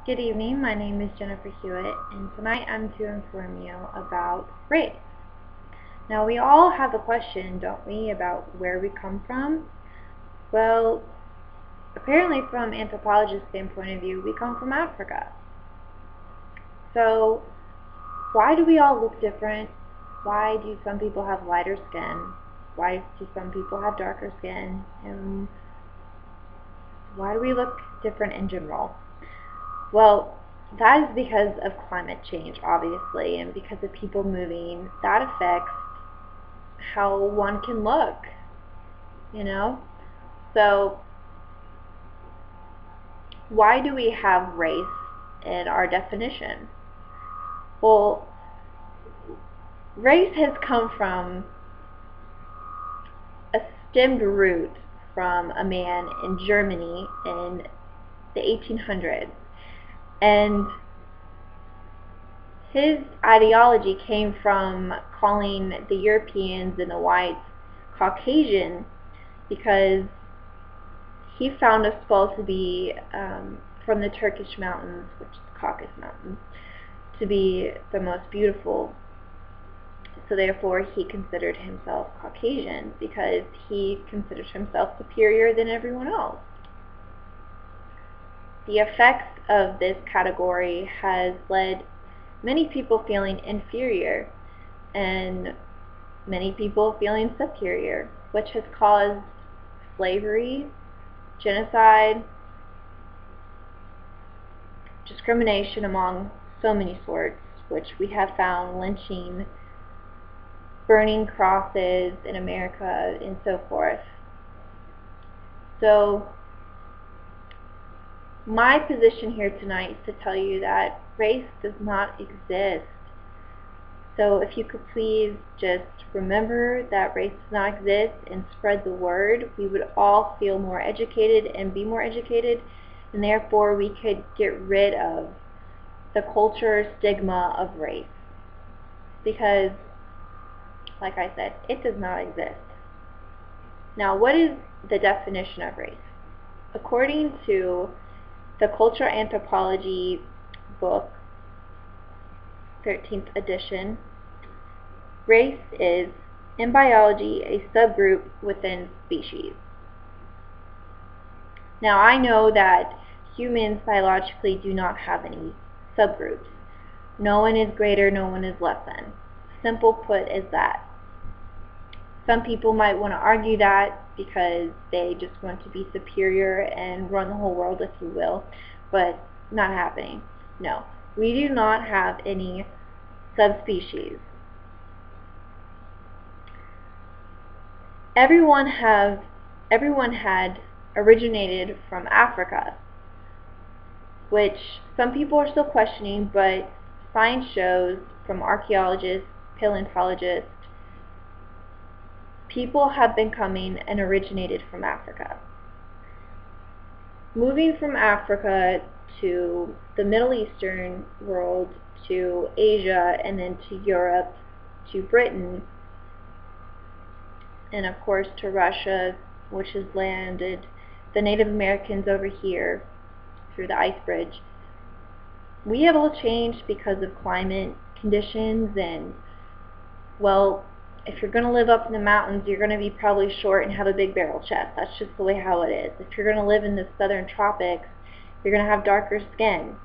Good evening, my name is Jennifer Hewitt, and tonight I'm to inform you about race. Now, we all have a question, don't we, about where we come from? Well, apparently from an anthropologist's standpoint of view, we come from Africa. So, why do we all look different? Why do some people have lighter skin? Why do some people have darker skin? And why do we look different in general? Well, that is because of climate change, obviously, and because of people moving. That affects how one can look, you know? So, why do we have race in our definition? Well, race has come from a stemmed root from a man in Germany in the 1800s. And his ideology came from calling the Europeans and the whites Caucasian because he found us supposed to be from the Turkish mountains, which is the Caucasus Mountains, to be the most beautiful. So therefore he considered himself Caucasian because he considered himself superior than everyone else. The effects of this category has led many people feeling inferior and many people feeling superior, which has caused slavery, genocide, discrimination among so many sorts, which we have found lynching, burning crosses in America, and so forth. So, my position here tonight is to tell you that race does not exist. So if you could please just remember that race does not exist and spread the word, we would all feel more educated and be more educated, and therefore we could get rid of the culture stigma of race. Because, like I said, it does not exist. Now, what is the definition of race? According to the Cultural Anthropology book, 13th edition, race is, in biology, a subgroup within species. Now, I know that humans biologically do not have any subgroups. No one is greater, no one is less than. Simple put as that. Some people might want to argue that because they just want to be superior and run the whole world, if you will, but not happening. No, we do not have any subspecies. Everyone had originated from Africa, which some people are still questioning, but science shows from archaeologists, paleontologists, people have been coming and originated from Africa. Moving from Africa to the Middle Eastern world, to Asia, and then to Europe, to Britain, and of course to Russia, which has landed the Native Americans over here through the ice bridge. We have all changed because of climate conditions, and, well, if you're going to live up in the mountains, you're going to be probably short and have a big barrel chest. That's just the way how it is. If you're going to live in the southern tropics, you're going to have darker skin.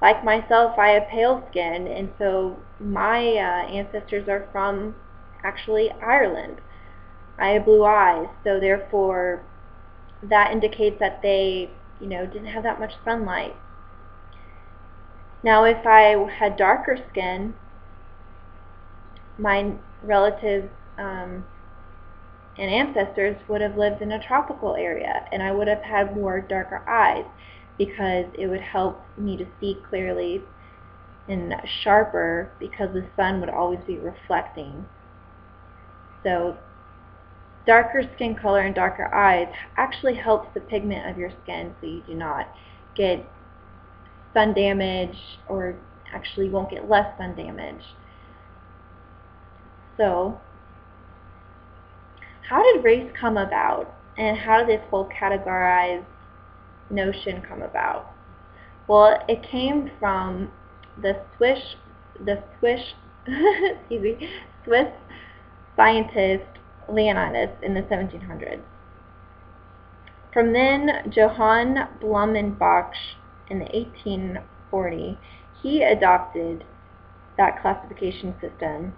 Like myself, I have pale skin, and so my ancestors are from, actually, Ireland. I have blue eyes, so therefore that indicates that they, didn't have that much sunlight. Now, if I had darker skin, my relatives and ancestors would have lived in a tropical area, and I would have had more darker eyes because it would help me to see clearly and sharper because the sun would always be reflecting. So darker skin color and darker eyes actually helps the pigment of your skin so you do not get sun damage, or actually won't get less sun damage. So, how did race come about, and how did this whole categorized notion come about? Well, it came from the Swiss excuse me, Swiss scientist Leonidas in the 1700s. From then, Johann Blumenbach in the 1840, he adopted that classification system,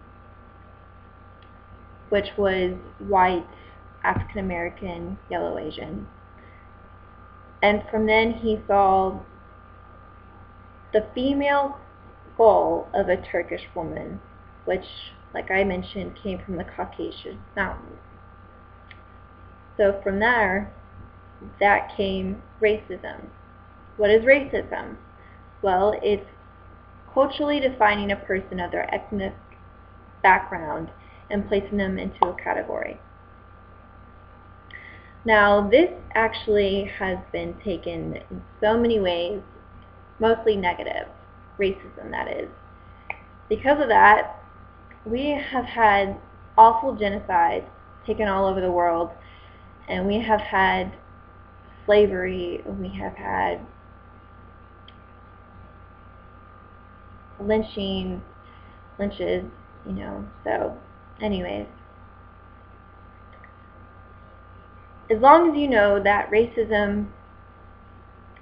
which was white, African American, yellow, Asian. And from then he saw the female skull of a Turkish woman, which, like I mentioned, came from the Caucasus Mountains. So from there, that came racism. What is racism? Well, it's culturally defining a person of their ethnic background and placing them into a category. Now, this actually has been taken in so many ways, mostly negative, racism that is. Because of that, we have had awful genocides taken all over the world, and we have had slavery, we have had lynches, so anyways. As long as you know that racism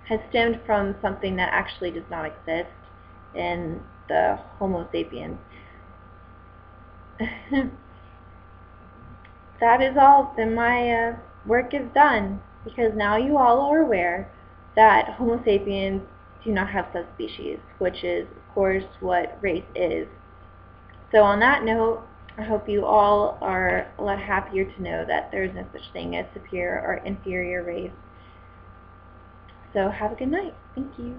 has stemmed from something that actually does not exist in the Homo sapiens. That is all. Then my work is done, because now you all are aware that Homo sapiens do not have subspecies, which is, of course, what race is. So on that note, I hope you all are a lot happier to know that there is no such thing as superior or inferior race. So have a good night. Thank you.